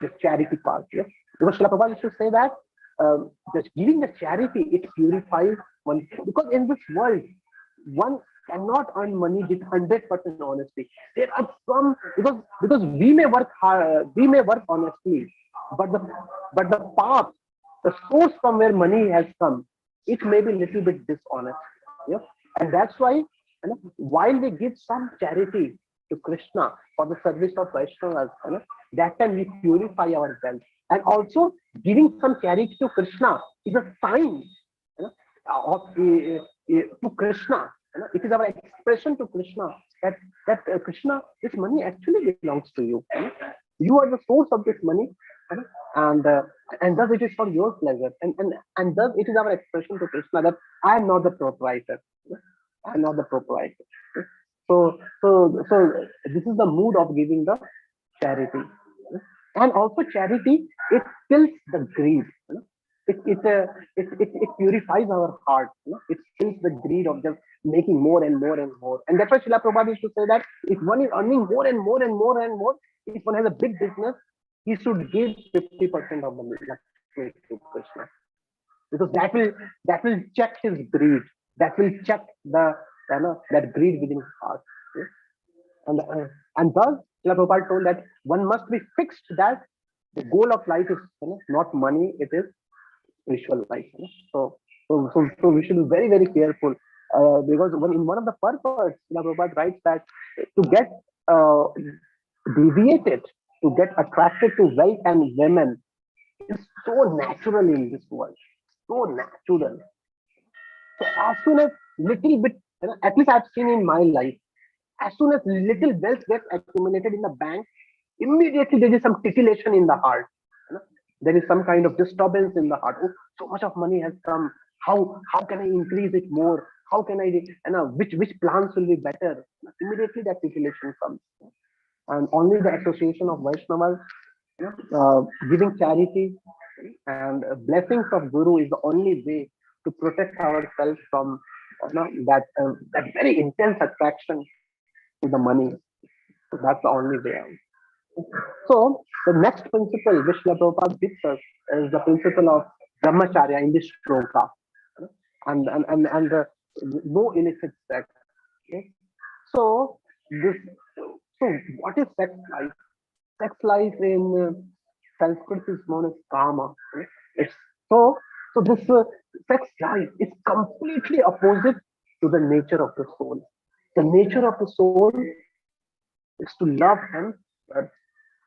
Speaker 1: the charity part. Yes? Because Srila Prabhupada used to say that just giving the charity, it purifies one. Because in this world, one cannot earn money with 100% honesty. There are some, because we may work hard, we may work honestly, but the path, the source from where money has come, it may be little bit dishonest. Yeah? And that's why, you know, while we give some charity to Krishna for the service of Vaishnavas, you know, that time we purify our wealth. And also giving some charity to Krishna is a sign, you know, of to Krishna. You know, it is our expression to Krishna that Krishna, this money actually belongs to you. You know? You are the source of this money, you know? And thus it is for your pleasure. And thus it is our expression to Krishna that I am not the proprietor. You know? I am not the proprietor. So this is the mood of giving the charity. And also charity, it kills the greed. You know? It purifies our heart. You know? It kills the greed of just making more and more and more. And that's why Srila Prabhupada used to say that if one is earning more and more and more and more, if one has a big business, he should give 50% of the Lakshmi to Krishna. because that will check his greed, that will check the that greed within his heart. Okay? And thus Srila Prabhupada told that one must be fixed that the goal of life is not money, it is spiritual life. So we should be very, very careful, because in one of the purpose, Srila Prabhupada writes that to get uh, deviated, to get attracted to wealth and women is so natural in this world, so natural. So as soon as little bit, at least I've seen in my life, as soon as little wealth gets accumulated in the bank, immediately there is some titillation in the heart. You know, there is some kind of disturbance in the heart. Oh, so much of money has come. How can I increase it more? How can I, which plans will be better? Immediately that titillation comes, and only the association of Vaishnavas, giving charity and blessings of Guru is the only way to protect ourselves from that very intense attraction to the money. So that's the only way out. So the next principle which Srila Prabhupada gives us is the principle of brahmacharya in this shloka, and no illicit sex. Okay? So this, so what is sex life? Sex life in Sanskrit is known as kama. Okay? It's so so this sex life is completely opposite to the nature of the soul. The nature of the soul is to love and serve.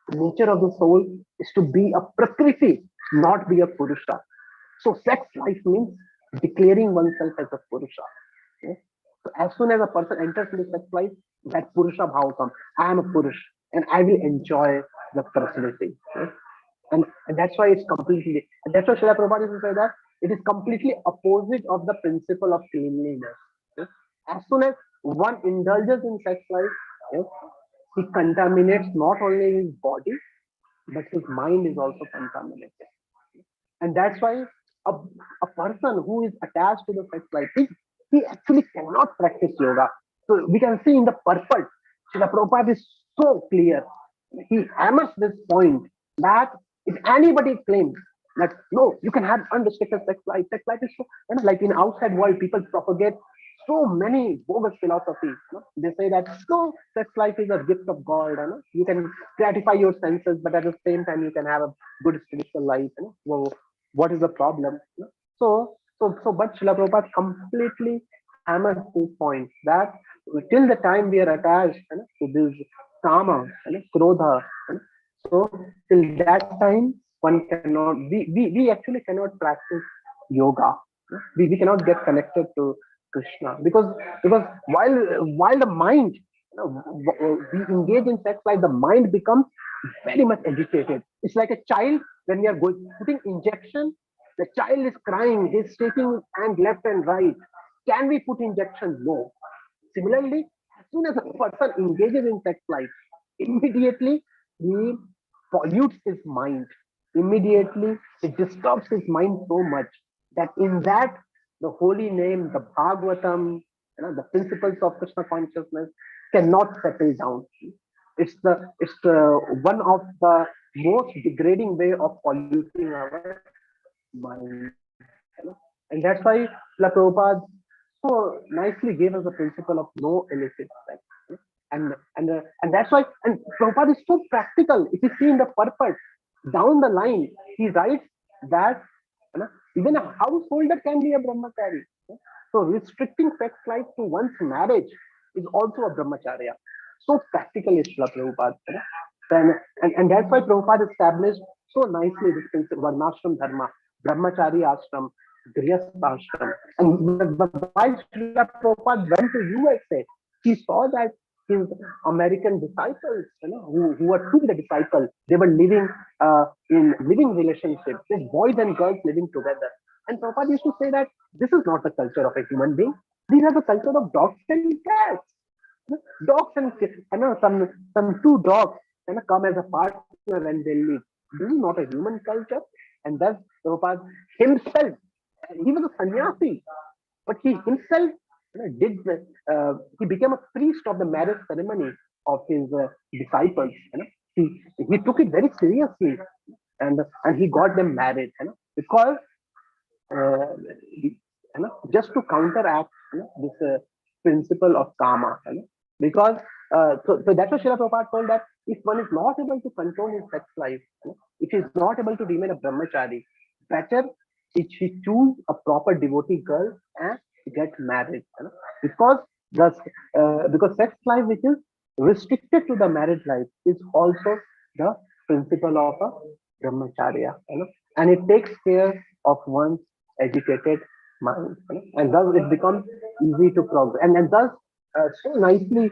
Speaker 1: The nature of the soul is to be a prakriti, not be a purusha. So sex life means declaring oneself as a purusha. Okay? So as soon as a person enters into sex life, that purusha bhava comes. I am a purush and I will enjoy the facility. Okay? And that's why it's completely, and that's why Srila Prabhupada used to say that it is completely opposite of the principle of cleanliness. Okay? As soon as one indulges in sex life, okay, he contaminates not only his body, but his mind is also contaminated. And that's why a person who is attached to the sex life, he actually cannot practice yoga. So we can see in the purport, Srila Prabhupada is so clear. He hammers this point that if anybody claims that no, you can have unrestricted sex life is so, like in outside world, people propagate so many bogus philosophies. They say that no, sex life is a gift of God. You can gratify your senses, but at the same time, you can have a good spiritual life. Well, what is the problem? But Srila Prabhupada completely hammers this point that till the time we are attached to this kama, krodha, so till that time one cannot, we actually cannot practice yoga. We cannot get connected to Krishna, because while the mind, we engage in sex life, the mind becomes very much agitated. It's like a child when we are going putting injection. The child is crying, he's shaking his hand left and right. Can we put injection? No. Similarly, as soon as a person engages in sex life, immediately he pollutes his mind. Immediately it disturbs his mind so much that in that the holy name, the Bhagavatam, the principles of Krishna consciousness cannot settle down. It's the one of the most degrading way of polluting our mind. And that's why Srila Prabhupada so nicely gave us the principle of no illicit sex. And that's why, and Prabhupada is so practical. If you see in the purport down the line, he writes that even a householder can be a brahmachari. So restricting sex life to one's marriage is also a brahmacharya. So practical is Srila Prabhupada. And that's why Prabhupada established so nicely this principle, Varnashram Dharma, Brahmachari Ashram, Grihastha Ashram. And while Srila Prabhupada went to USA, he saw that his American disciples, who were to be the disciples, they were living in living relationships, with boys and girls living together. And Prabhupada used to say that this is not the culture of a human being. These are the culture of dogs and cats. Dogs and some two dogs come as a partner and they live. This is not a human culture. And thus Prabhupada himself, he was a sannyasi, but he himself did he became a priest of the marriage ceremony of his disciples. He took it very seriously, and he got them married. Because uh, just to counteract this principle of karma. Because so that's what Srila Prabhupada told, that if one is not able to control his sex life, if he is not able to remain a brahmachari, better if he choose a proper devotee girl and get married. Because the because sex life which is restricted to the marriage life is also the principle of a brahmacharya, and it takes care of one's educated mind, and thus it becomes easy to progress. And thus, so nicely,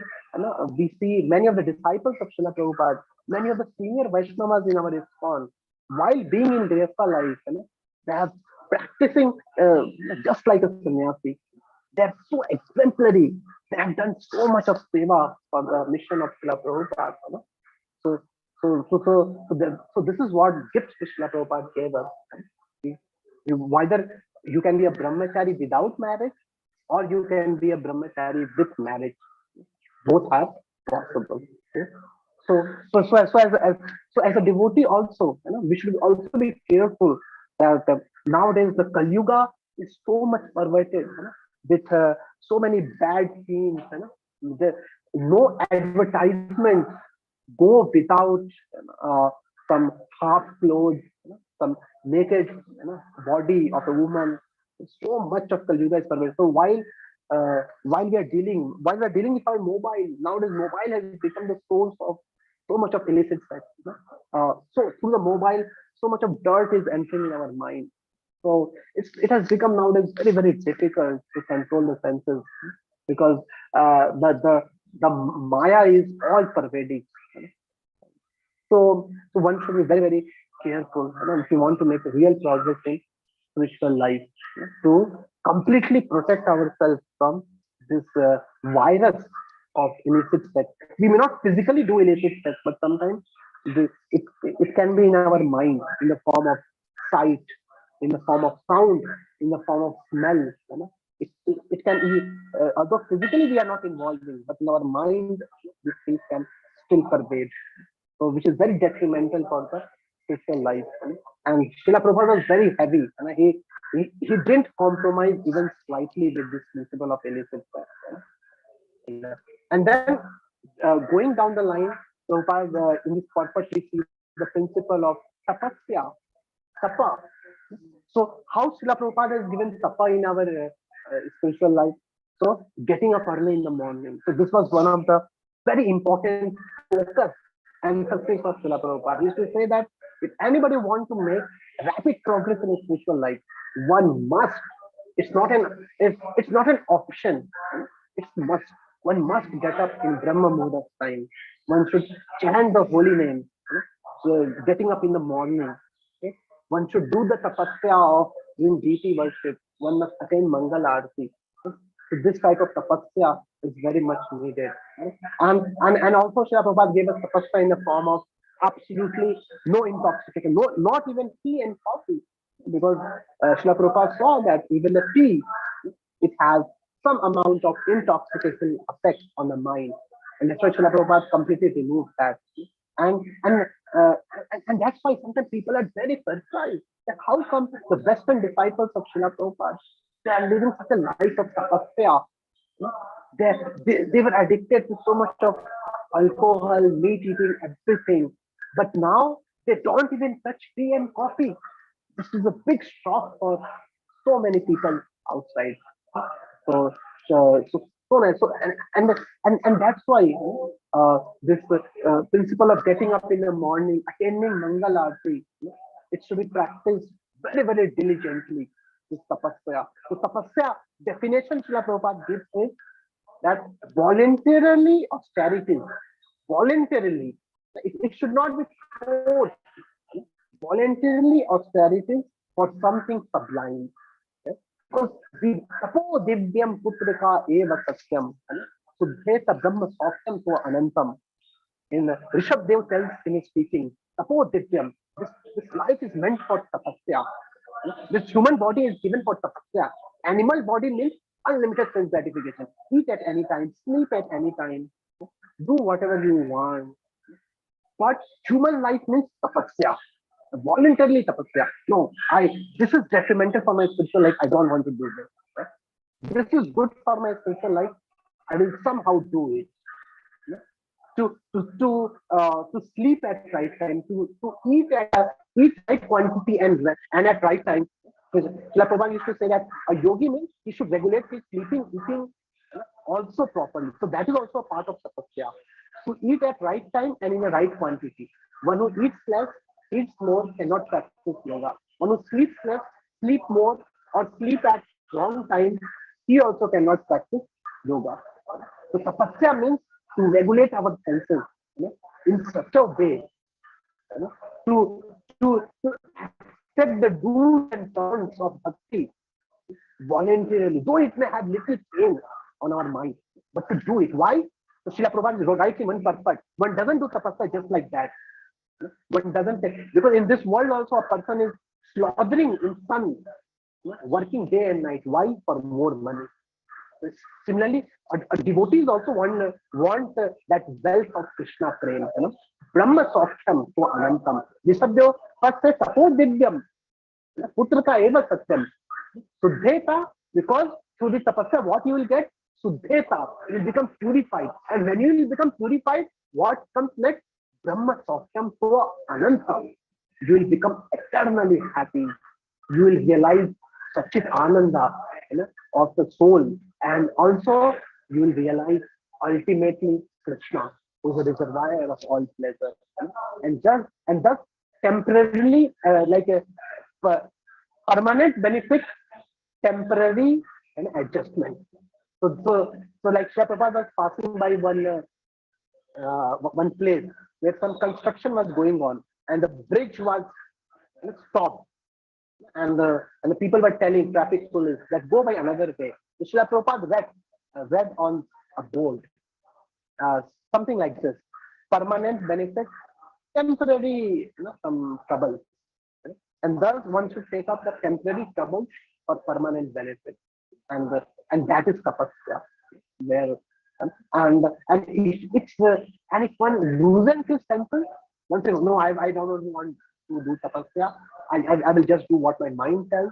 Speaker 1: we see many of the disciples of Srila Prabhupada, many of the senior Vaishnavas in our ISKCON, while being in Grihastha life, they are practicing just like a sannyasi. They're so exemplary. They have done so much of seva for the mission of Srila Prabhupada. So, so this is what gift Srila Prabhupada gave us. Whether you can be a brahmachari without marriage, or you can be a brahmachari with marriage. Both are possible. Okay? So as a devotee also, we should also be careful that nowadays the Kali Yuga is so much perverted, with so many bad themes. The, no advertisements go without some half clothes, some naked body of a woman. So much of Kali Yuga is perverted. So while we are dealing with our mobile, nowadays mobile has become the source of so much of illicit sex. So through the mobile, so much of dirt is entering in our mind. So it has become nowadays very, very difficult to control the senses, because the Maya is all pervading. So one should be very, very careful, if you want to make a real progress in spiritual life, to completely protect ourselves from this virus of illicit sex. We may not physically do illicit sex, but sometimes it can be in our mind, in the form of sight, in the form of sound, in the form of smell. It can be, although physically we are not involved in, but in our mind, these things can still pervade. So which is very detrimental for the spiritual life. And Srila Prabhupada was very heavy, and he didn't compromise even slightly with this principle of illicit sex. And then going down the line, Prabhupada in this purpose we see the principle of tapasya, tapa. So how Srila Prabhupada has given tapa in our spiritual life? So getting up early in the morning. So this was one of the very important focus emphasis of Srila Prabhupada. He used to say that if anybody wants to make rapid progress in his spiritual life, one must. It's not an option. It's must. One must get up in Brahma Muhurta time. One should chant the holy name. So getting up in the morning. Okay? One should do the tapasya of doing deity worship. One must attain Mangal Aarti. So this type of tapasya is very much needed. And also Srila Prabhupada gave us tapasya in the form of absolutely no intoxication, not even tea and coffee, because Srila Prabhupada saw that even the tea, it has some amount of intoxication effect on the mind, and that's why Srila Prabhupada completely removed that. And and, uh, and that's why sometimes people are very surprised that how come the Western disciples of Srila Prabhupada, they are living such a life of tapasya. They were addicted to so much of alcohol, meat eating, everything. But now they don't even touch tea and coffee. This is a big shock for so many people outside. So, so nice. So, and that's why this principle of getting up in the morning, attending Mangal Aarti, it should be practiced very, very diligently. This tapasya. So tapasya definition Srila Prabhupada gives is that voluntarily austerity, voluntarily, it should not be forced. Voluntarily austerity for something sublime. Okay? Because we tapo divyam putrika eva satyam, suddheta brahma satyam to anantam. In Rishabh Dev tells in his speaking, tapo divyam, this life is meant for tapasya. This human body is given for tapasya. Animal body means unlimited sense gratification. Eat at any time, sleep at any time, do whatever you want. But human life means tapasya. voluntarily tapasya. No, this is detrimental for my spiritual life. I don't want to do this. Right? This is good for my spiritual life. I will somehow do it. Yeah? To sleep at right time, to eat right quantity and at right time. Srila Prabhupada used to say that a yogi means he should regulate his sleeping, eating also properly. So that is also a part of tapasya. To eat at right time and in the right quantity. One who eats less, eats more, cannot practice yoga. One who sleeps less, sleep more, or sleep at wrong time, he also cannot practice yoga. So tapasya means to regulate our senses, in such a way, to accept the do's and turns of bhakti voluntarily, though it may have little pain on our mind, but to do it. Why? So Srila Prabhupada writes in one purpose. One doesn't do tapasya just like that. One doesn't take, because in this world also a person is slothering in sun, working day and night. Why? For more money. Similarly, a devotees also want that wealth of Krishna prem. Brahma Soksham to Anantam. This sabdo first says support Divyam. Putra ka eva satyam. Suddheta, because through the tapasya, what you will get? Suddheta, you will become purified. And when you will become purified, what comes next? Brahma Sokhyam to Anantam. You will become eternally happy. You will realize Sachit Ananda, of the soul. And also, you will realize ultimately Krishna, who is the reservoir of all pleasure. And thus temporarily, like a permanent benefit, temporary and adjustment. So like Shri Prabhupada was passing by one place where some construction was going on, and the bridge was stopped, and the people were telling traffic police that go by another way. So Shri Prabhupada read on a board something like this: permanent benefit, temporary, some trouble. And thus one should take up the temporary trouble for permanent benefit, and that is tapasya. Where and if one loosens his temper, one says, no, I don't want to do tapasya. I will just do what my mind tells.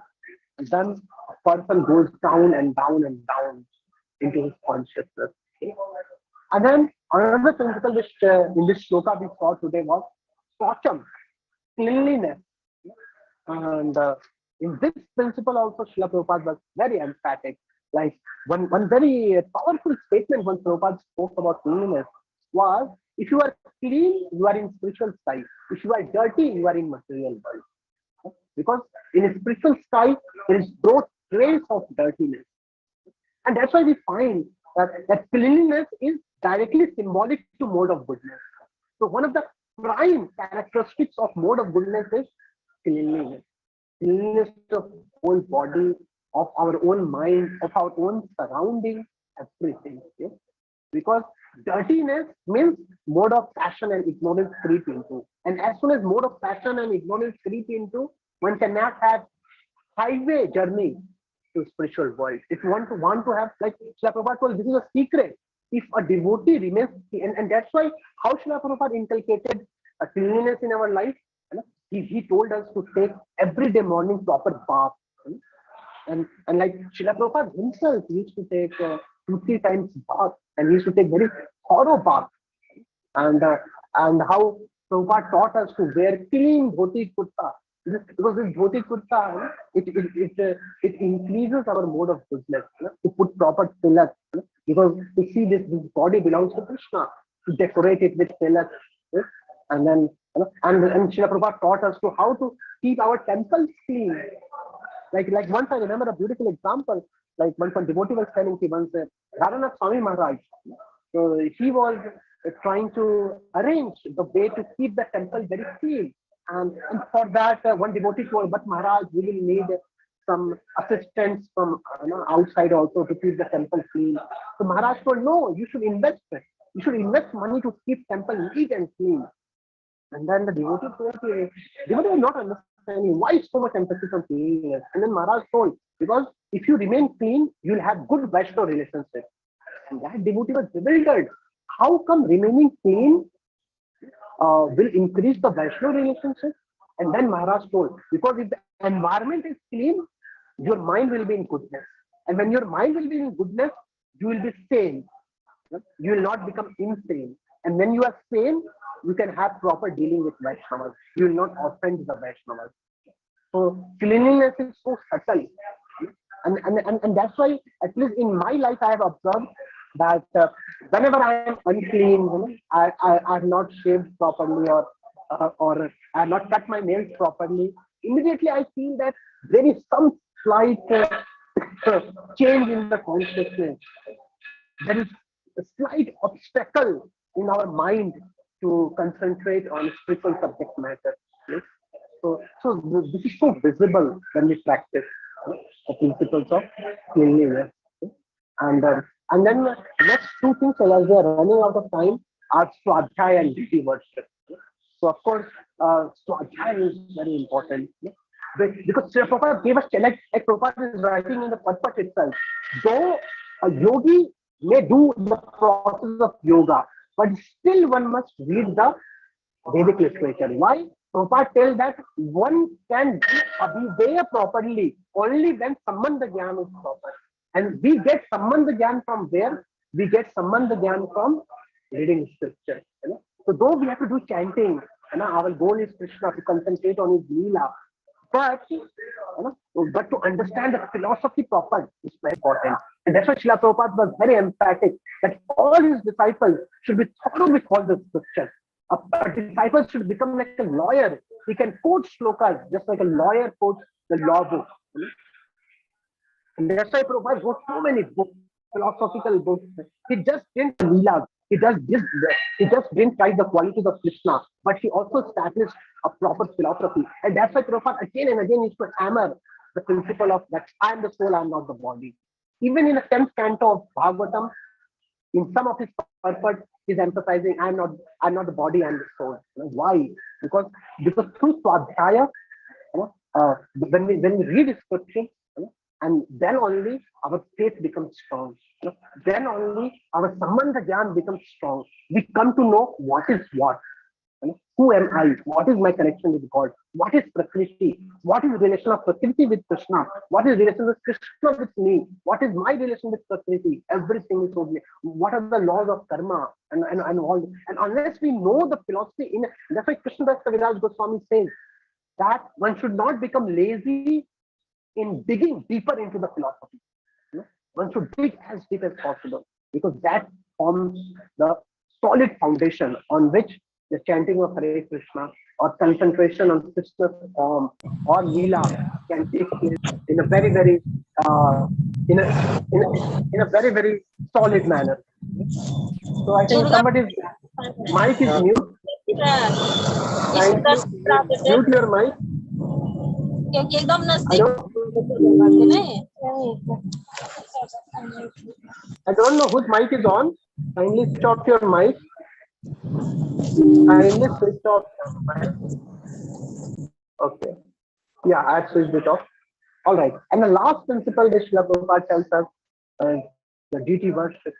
Speaker 1: And then a person goes down and down and down into his consciousness. Okay? And then another principle which in this shloka we saw today was socham, cleanliness. And in this principle also Srila Prabhupada was very emphatic. Like one very powerful statement when Prabhupada spoke about cleanliness was, if you are clean, you are in spiritual sky. If you are dirty, you are in material world. Because in a spiritual sky, there is no trace of dirtiness. And that's why we find that cleanliness is directly symbolic to mode of goodness. So one of the prime characteristics of mode of goodness is cleanliness. Cleanliness of whole body, of our own mind, of our own surrounding, everything. Okay? Because dirtiness means mode of passion and ignorance creep into. And as soon as mode of passion and ignorance creep into, one cannot have highway journey to spiritual world. If you want to have, like Srila Prabhupada told, this is a secret. If a devotee remains, and that's why how Srila Prabhupada inculcated a cleanliness in our life. He told us to take every day morning proper bath. And like Srila Prabhupada himself used to take 2-3 times bath, and he used to take very thorough bath. And how Prabhupada taught us to wear clean dhoti kurta, because this dhoti kurta, it increases our mode of goodness, to put proper tilak, because to see this body belongs to Krishna, to decorate it with tilak, and then and Srila Prabhupada taught us to how to keep our temples clean. Like once I remember a beautiful example, like once a devotee was telling me once, Radhanath Swami Maharaj, so he was trying to arrange the way to keep the temple very clean. And for that, one devotee told, but Maharaj, we will need some assistance from outside also to keep the temple clean. So Maharaj told, no, you should invest it. You should invest money to keep temple neat and clean. And then the devotee told, devotee was not understanding why so much emphasis on cleanliness. And then Maharaj told, because if you remain clean, you will have good Vaishnava relationship. And that devotee was bewildered. How come remaining clean will increase the Vaishnava relationship? And then Maharaj told, because if the environment is clean, your mind will be in goodness. And when your mind will be in goodness, you will be sane. You will not become insane. And when you are sane, you can have proper dealing with Vaishnavas. You will not offend the Vaishnavas. So cleanliness is so subtle. And that's why, at least in my life, I have observed that whenever I am unclean, I have not shaved properly, or I have not cut my nails properly, immediately I feel that there is some slight change in the consciousness. There is a slight obstacle in our mind to concentrate on spiritual subject matter. Yes? So this is so visible when we practice the principles of cleanliness. And and then next two things, so as we are running out of time, are swadhyaya and deity worship. So of course, swadhyaya is very important. Because Sri Prabhupada gave us, like Prabhupada is writing in the Padpat itself, though a yogi may do the process of yoga, but still one must read the Vedic literature. Why? Prabhupada tells that one can do Abhideya properly only when Sambandha Gyan is proper. And we get Sambandha Gyan from where? We get Sambandha Gyan from reading scripture. So though we have to do chanting, our goal is Krishna, to concentrate on his Leela. But to understand the philosophy proper is very important. And that's why Srila Prabhupada was very emphatic that all his disciples should be thorough with all the scriptures. A disciple should become like a lawyer. He can quote shlokas just like a lawyer quotes the law book. And that's why Prabhupada wrote so many books, philosophical books. He just didn't Leela. He just didn't write the qualities of Krishna, but he also established a proper philosophy. And that's why Prabhupada again and again used to hammer the principle of that I am the soul, I am not the body. Even in the 10th canto of Bhagavatam, in some of his purport, he's emphasizing I'm not the body, I'm the soul. Why? Because through Swadhyaya, when we read scripture, and then only our faith becomes strong. Then only our Sambandha Gyan becomes strong. We come to know what is what. Who am I? What is my connection with God? What is Prakriti? What is the relation of Prakriti with Krishna? What is the relation of Krishna with me? What is my relation with Prakriti? Everything is so. What are the laws of karma and all? And unless we know the philosophy, that's why Krishnadas Kaviraj Goswami says that one should not become lazy in digging deeper into the philosophy. One should dig as deep as possible, because that forms the solid foundation on which the chanting of Hare Krishna or concentration on Krishna's form or Leela can take place in a very, very in a very, very solid manner. So I think somebody's mic is mute. Mute your mic. I don't know whose mic is on. Kindly switch off your mic. Kindly switch off your mic. Okay. Yeah, I switched it off. All right. And the last principle which Srila Prabhupada tells us is the deity worship.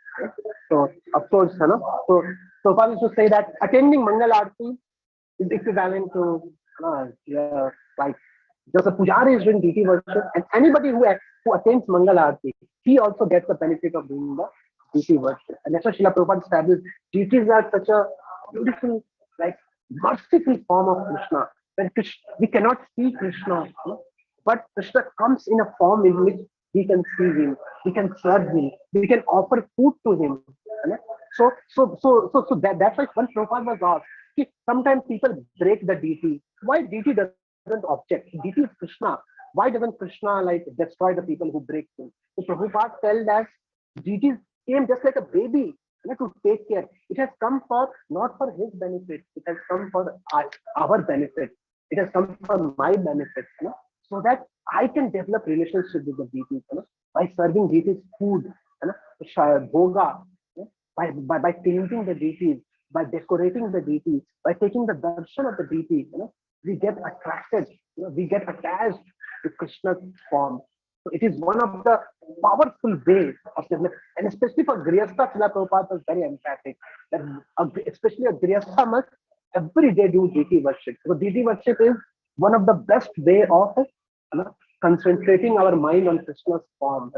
Speaker 1: So, of course, so Prabhupada used to say that attending Mangal Aarti is equivalent to like just a pujari is doing deity worship, and anybody who attends Mangal Aarti, he also gets the benefit of doing the deity worship. And that's why Srila Prabhupada established deities are such a beautiful, like merciful form of Krishna. When we cannot see Krishna, but Krishna comes in a form in which we can see him, we can serve him, we can offer food to him. So that's why when Prabhupada was asked, sometimes people break the deity. Why deity doesn't object? Deity is Krishna. Why doesn't Krishna like destroy the people who break him? So Prabhupada tells that deities came just like a baby to take care. It has come for not for his benefit. It has come for our benefit. It has come for my benefit. So that I can develop relationship with the deities. By serving deities food, bhoga, by painting the deities, by decorating the deities, by taking the darshan of the deity, we get attracted, we get attached to Krishna's form. So it is one of the powerful ways of development, and especially for Grihastha, Srila Prabhupada was very emphatic that especially a Grihastha must every day do deity worship. So deity worship is one of the best way of it, concentrating our mind on Krishna's form,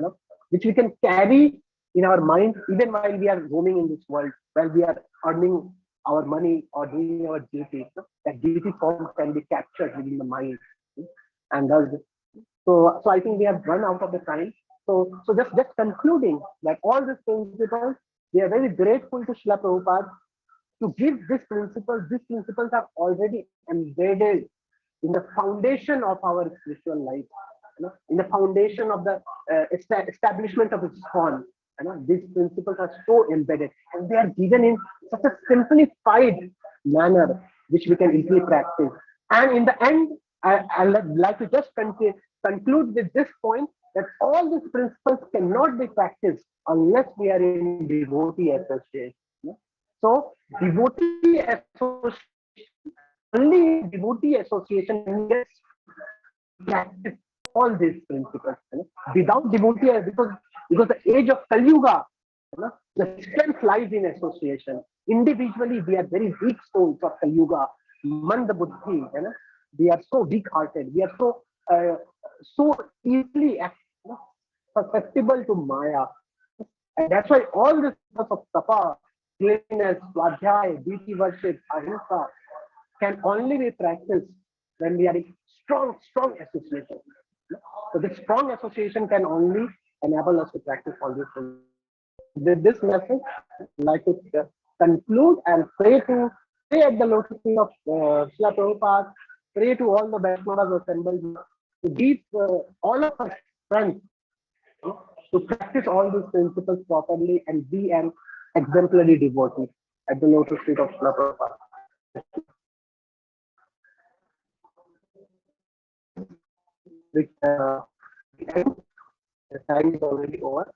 Speaker 1: which we can carry in our mind even while we are roaming in this world, while we are earning our money or doing our duty. That duty form can be captured within the mind, and thus, so I think we have run out of the time. So just concluding that all these principles, we are very grateful to Srila Prabhupada to give these principles. These principles are already embedded in the foundation of our spiritual life, in the foundation of the establishment of ISKCON. These principles are so embedded, and they are given in such a simplified manner, which we can easily practice. And in the end, I'd like to just conclude with this point that all these principles cannot be practiced unless we are in devotee association. So devotee association, only in devotee association can we get practice all these principles. Without devotee, because the age of Kali Yuga, the strength lies in association. Individually, we are very weak souls of Kali Yuga, Manda Buddhi. We are so weak-hearted. We are so easily susceptible to Maya. And that's why all this of tapa, cleanliness, swadhyaya, deity worship, ahimsa, can only be practiced when we are in strong association. So this strong association can only enable us to practice all these things. With this message, I'd like to conclude and pray at the lotus feet of Srila Prabhupada, pray to all the Vaishnavas assembled to give all of us strength to practice all these principles properly and be an exemplary devotee at the lotus feet of Srila Prabhupada. With the time is already over.